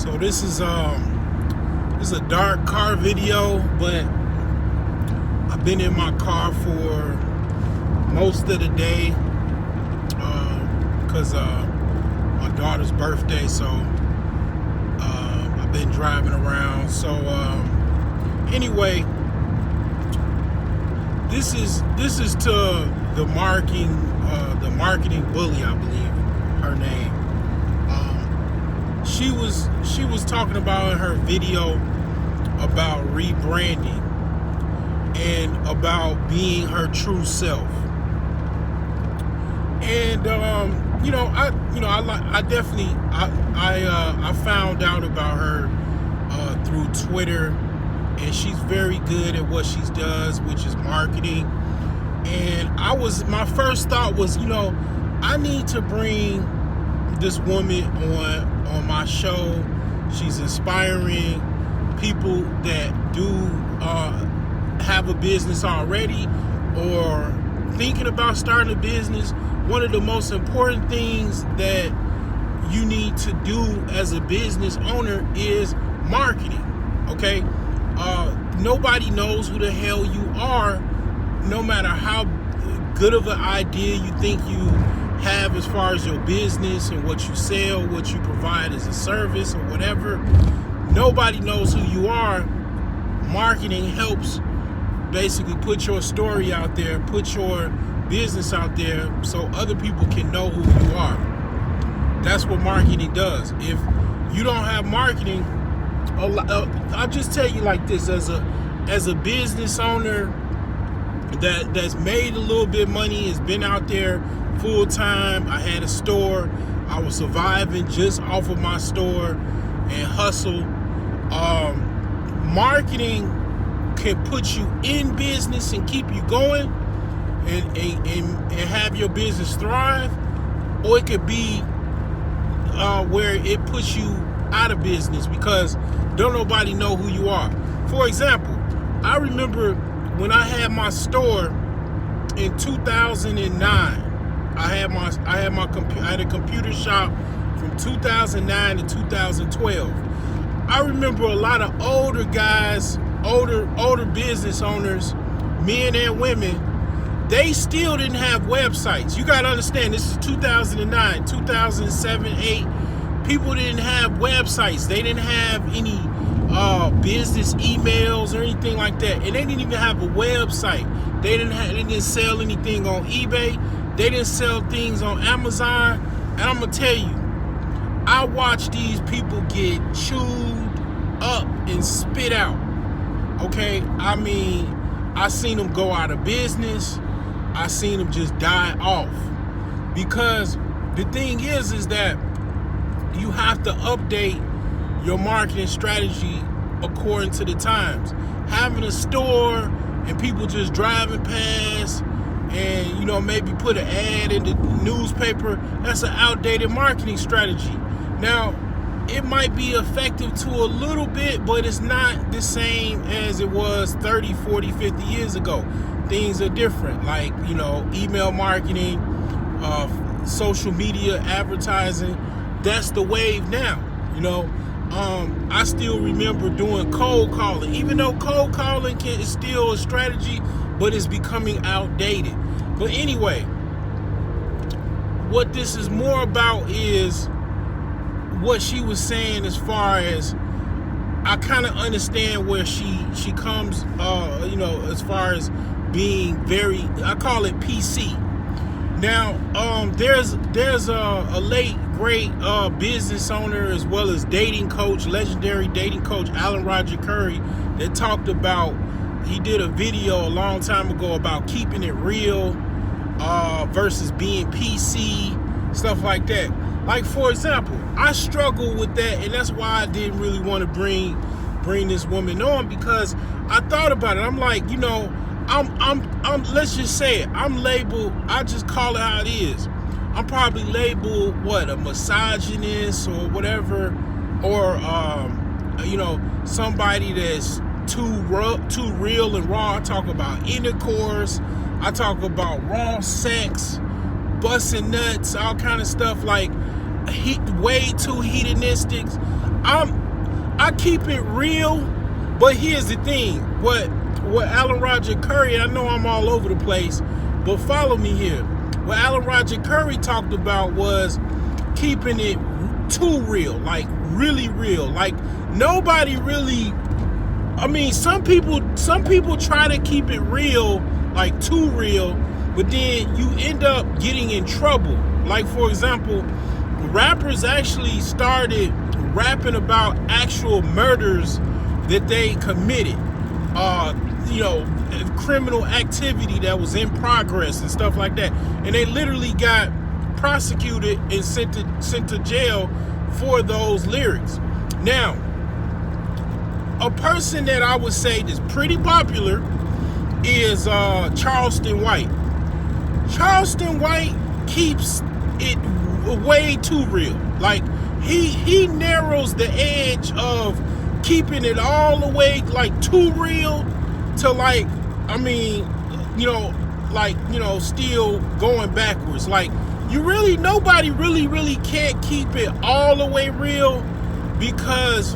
So this is a dark car video, but I've been in my car for most of the day because my daughter's birthday. So I've been driving around. So anyway, this is to the marketing bully, I believe her name. She was talking about in her video about rebranding and about being her true self. And I found out about her through Twitter, and she's very good at what she does, which is marketing. And my first thought was, I need to bring this woman on my show. She's inspiring people that do have a business already or thinking about starting a business. One of the most important things that you need to do as a business owner is marketing. Okay? Nobody knows who the hell you are, no matter how good of an idea you think you have as far as your business and what you sell, what you provide as a service or whatever. Nobody knows who you are. Marketing helps basically put your story out there, put your business out there so other people can know who you are. That's what marketing does. If you don't have marketing, I'll just tell you like this, as a business owner that's made a little bit of money, has been out there full time. I had a store. I was surviving just off of my store and hustle. Marketing can put you in business and keep you going and have your business thrive, or it could be where it puts you out of business because don't nobody know who you are. For example, I remember when I had my store in 2009. I had a computer shop from 2009 to 2012. I remember a lot of older guys, older business owners, men and women, they still didn't have websites. You got to understand, this is 2009, 2007, 8. People didn't have websites. They didn't have any business emails or anything like that. And they didn't even have a website. They didn't sell anything on eBay. They didn't sell things on Amazon. And I'm going to tell you, I watched these people get chewed up and spit out. Okay? I mean, I seen them go out of business. I seen them just die off. Because the thing is that you have to update your marketing strategy according to the times. Having a store and people just driving past and maybe put an ad in the newspaper, that's an outdated marketing strategy. Now, it might be effective to a little bit, but it's not the same as it was 30, 40, 50 years ago. Things are different, like email marketing, social media advertising. That's the wave now. I still remember doing cold calling, even though cold calling is still a strategy, but it's becoming outdated. But anyway, what this is more about is what she was saying, as far as I kind of understand where she comes, as far as being very, I call it PC. Now, there's a late great business owner as well as dating coach, legendary dating coach, Alan Roger Curry, that talked about, he did a video a long time ago about keeping it real versus being PC, stuff like that. Like, for example, I struggle with that, and that's why I didn't really want to bring this woman on, because I thought about it. I'm like, I'm let's just say it. I'm labeled, I just call it how it is. I'm probably labeled, a misogynist or whatever, or, somebody that's too real and raw. I talk about intercourse. I talk about raw sex, busting nuts, all kind of stuff, like way too hedonistic. I keep it real, but here's the thing. What Alan Roger Curry, I know I'm all over the place, but follow me here. What Alan Roger Curry talked about was keeping it too real, like really real. Like nobody really, I mean, some people try to keep it real, like too real, but then you end up getting in trouble. Like, for example, rappers actually started rapping about actual murders that they committed, criminal activity that was in progress and stuff like that, and they literally got prosecuted and sent to jail for those lyrics. Now, a person that I would say is pretty popular is Charleston White. Charleston White keeps it way too real. Like he narrows the edge of keeping it all the way like too real to like, I mean, still going backwards. Like nobody really can't keep it all the way real, because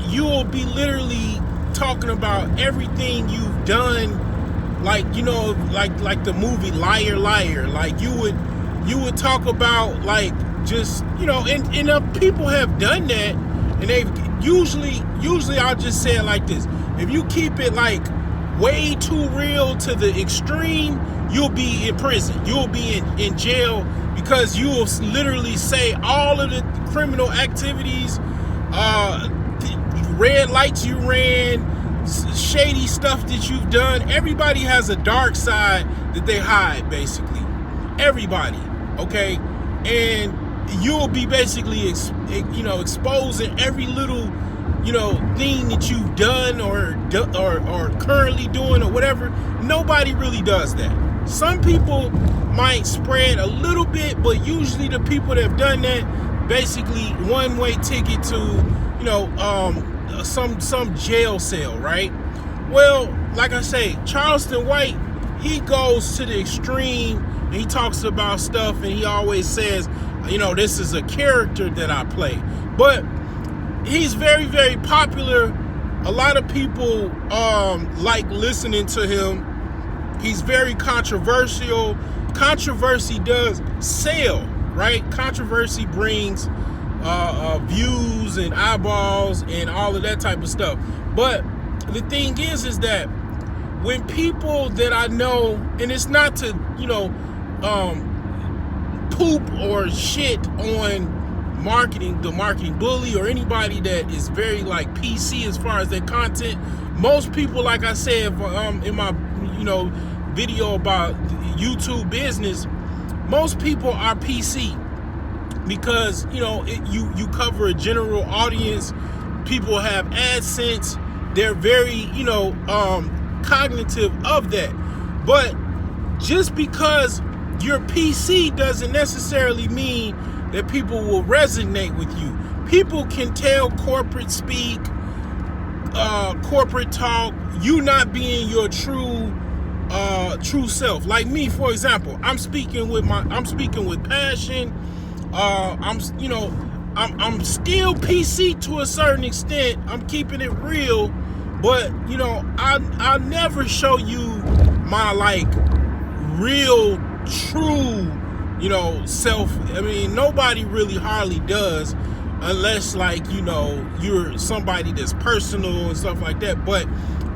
you'll be literally talking about everything you've done, like the movie Liar Liar. Like you would talk about like just and people have done that, and they've usually I'll just say it like this: if you keep it like way too real to the extreme, you'll be in prison, you'll be in jail, because you will literally say all of the criminal activities, red lights you ran, shady stuff that you've done. Everybody has a dark side that they hide, basically. Everybody, okay? And you'll be basically exposing every little thing that you've done or currently doing or whatever. Nobody really does that. Some people might spread a little bit, but usually the people that have done that, basically one-way ticket to some jail cell, right? Well, like I say, Charleston White, he goes to the extreme, and he talks about stuff, and he always says, this is a character that I play. But he's very, very popular. A lot of people like listening to him. He's very controversial. Controversy does sell, right? Controversy brings views and eyeballs and all of that type of stuff. But the thing is that when people that I know, and it's not to poop or shit on the marketing bully, or anybody that is very like PC as far as their content. Most people, like I said in my video about YouTube business, most people are PC, because you cover a general audience. People have AdSense. They're very cognitive of that. But just because you're PC doesn't necessarily mean that people will resonate with you. People can tell corporate speak, corporate talk, you not being your true self. Like me, for example, I'm speaking with passion. I'm still PC to a certain extent. I'm keeping it real, but I never show you my like real, true self. I mean, nobody really hardly does, unless like you're somebody that's personal and stuff like that. But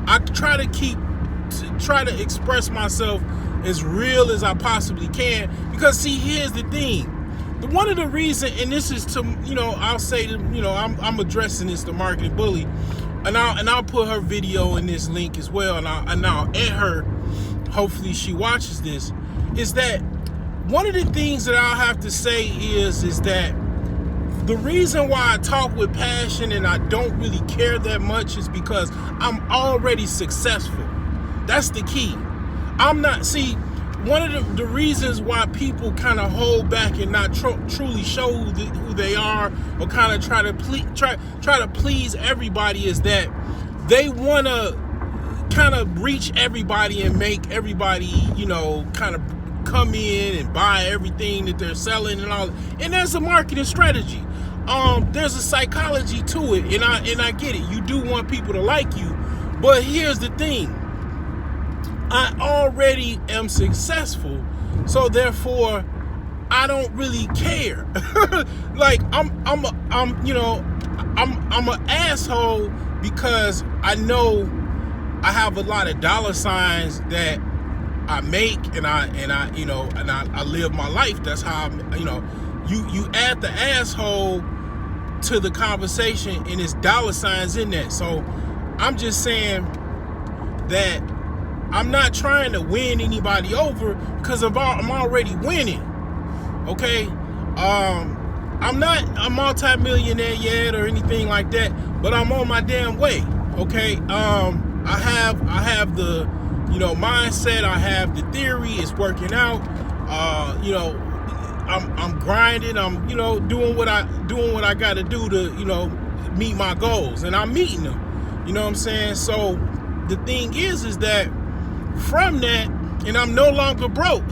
I try to express myself as real as I possibly can, because see, here's the thing. One of the reasons, and this is to I'll say to I'm addressing this to Marketing Bully, and I'll put her video in this link as well, and I'll add her. Hopefully she watches this. Is that one of the things that I'll have to say is that the reason why I talk with passion and I don't really care that much is because I'm already successful. That's the key. I'm not, see, one of the reasons why people kind of hold back and not truly show who they are, or kind of try to please everybody, is that they want to kind of reach everybody and make everybody, kind of come in and buy everything that they're selling and all. And that's a marketing strategy. there's a psychology to it, and I get it. You do want people to like you, but here's the thing: I already am successful, so therefore I don't really care. Like I'm an asshole because I know I have a lot of dollar signs that I make, and I live my life. That's how you add the asshole to the conversation, and it's dollar signs in that. So I'm just saying that I'm not trying to win anybody over because I'm already winning. Okay, I'm not a multi-millionaire yet or anything like that, but I'm on my damn way. Okay, I have the mindset. I have the theory. It's working out. I'm grinding. I'm doing what I got to do to meet my goals, and I'm meeting them. You know what I'm saying? So the thing is that from that, and I'm no longer broke.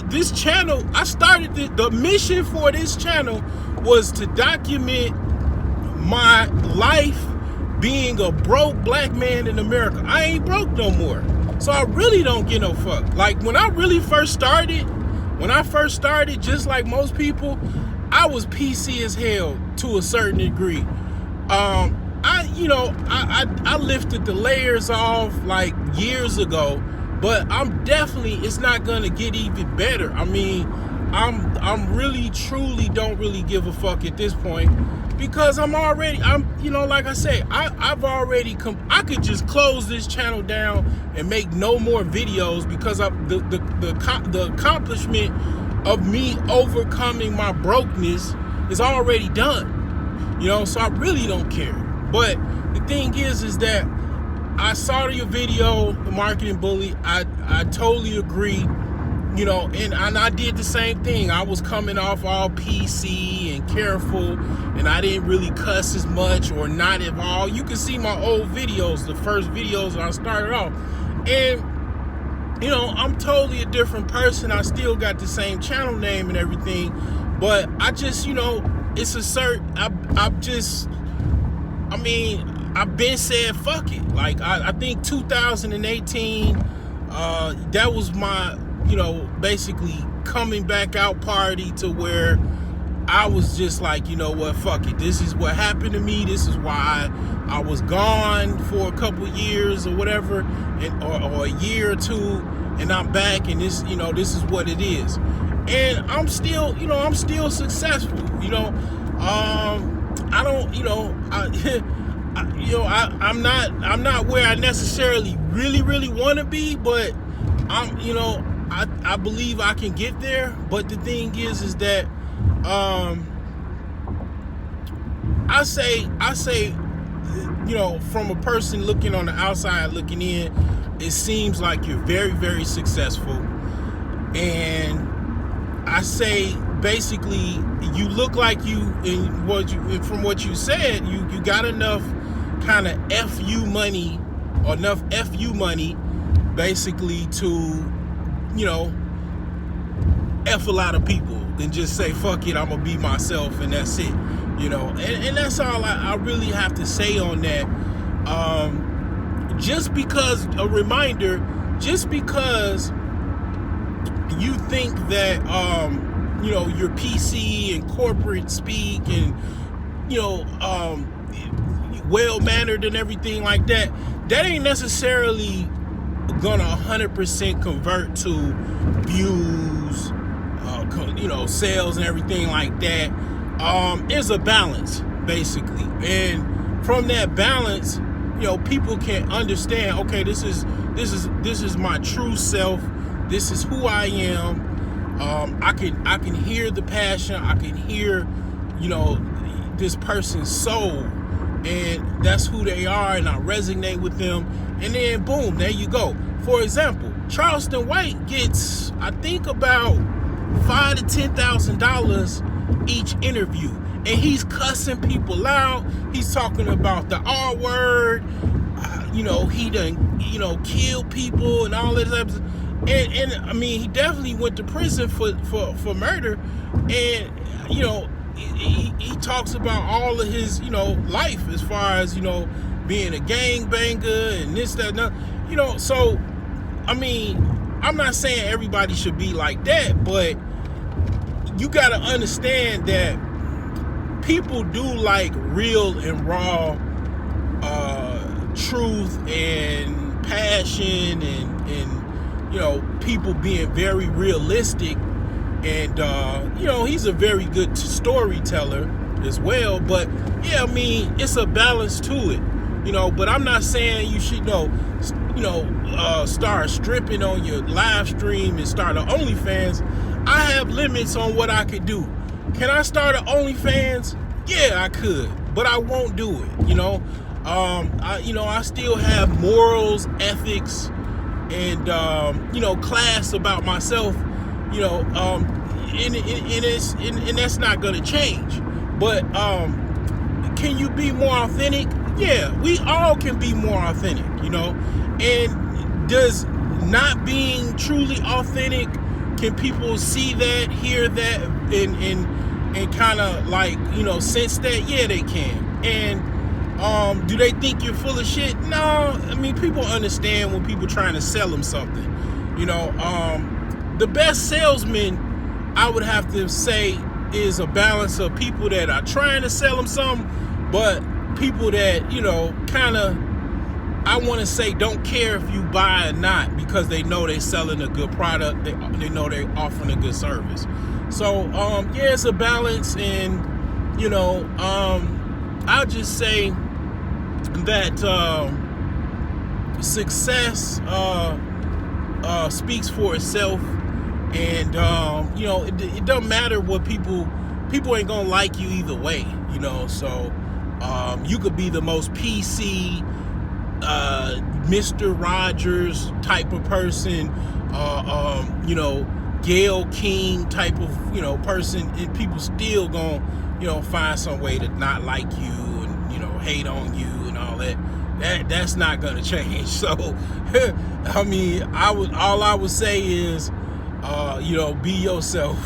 This channel, I started the mission for this channel was to document my life being a broke black man in America. I ain't broke no more, so I really don't give no fuck. Like when I first started, just like most people, I was PC as hell to a certain degree. I lifted the layers off like years ago, but it's not gonna get even better. I mean, I'm really truly don't really give a fuck at this point because like I said, I've already I could just close this channel down and make no more videos because the accomplishment of me overcoming my brokenness is already done. So I really don't care. But the thing is that I saw your video, The Marketing Bully. I totally agree. And I did the same thing. I was coming off all PC and careful, and I didn't really cuss as much or not at all. You can see my old videos, the first videos that I started off. And, I'm totally a different person. I still got the same channel name and everything. But I just, it's a certain, I've been said fuck it. Like I think 2018, that was my basically coming back out party to where I was just like, what, fuck it. This is what happened to me. This is why I was gone for a couple years or whatever, or a year or two, and I'm back, and this is what it is. And I'm still successful. I don't, I'm not where I necessarily really want to be, but I believe I can get there. But the thing is that I say from a person looking on the outside looking in, it seems like you're very, very successful. And I say basically you look like from what you said, you got enough kind of FU money, or enough FU money basically to F a lot of people and just say fuck it, I'm gonna be myself, and that's it. And that's all I really have to say on that. Just because you think that you're PC and corporate speak and well-mannered and everything like that, that ain't necessarily gonna 100% convert to views, sales and everything like that. There's a balance basically, and from that balance, people can understand, okay, this is my true self. This is who I am. I can hear the passion. I can hear, this person's soul, and that's who they are, and I resonate with them. And then boom, there you go. For example, Charleston White gets, I think, about $5,000 to $10,000 each interview, and he's cussing people out. He's talking about the R word. He done killed people and all that type of. And I mean, he definitely went to prison for murder. And he talks about all of his, life as far as, being a gangbanger and this, that, and that. So, I mean, I'm not saying everybody should be like that, but you got to understand that people do like real and raw truth and passion and people being very realistic. And he's a very good storyteller as well. But yeah, I mean, it's a balance to it. But I'm not saying you should start stripping on your live stream and start an OnlyFans. I have limits on what I could do. Can I start an OnlyFans? Yeah, I could, but I won't do it. I still have morals, ethics, and class about myself. And that's not gonna change. But can you be more authentic? Yeah, we all can be more authentic. And does not being truly authentic, can people see that, hear that, and kind of like sense that? Yeah, they can. And do they think you're full of shit? No, I mean, people understand when people trying to sell them something. The best salesman, I would have to say, is a balance of people that are trying to sell them something, but people that kind of, I want to say, don't care if you buy or not, because they know they're selling a good product. They know they're offering a good service. So yeah, it's a balance. And I'll just say that success speaks for itself. And it doesn't matter what people ain't gonna like you either way. So you could be the most PC Mr. Rogers type of person, Gayle King type of person, and people still gonna find some way to not like you and hate on you and all that. That's not gonna change. So I mean, all I would say is be yourself.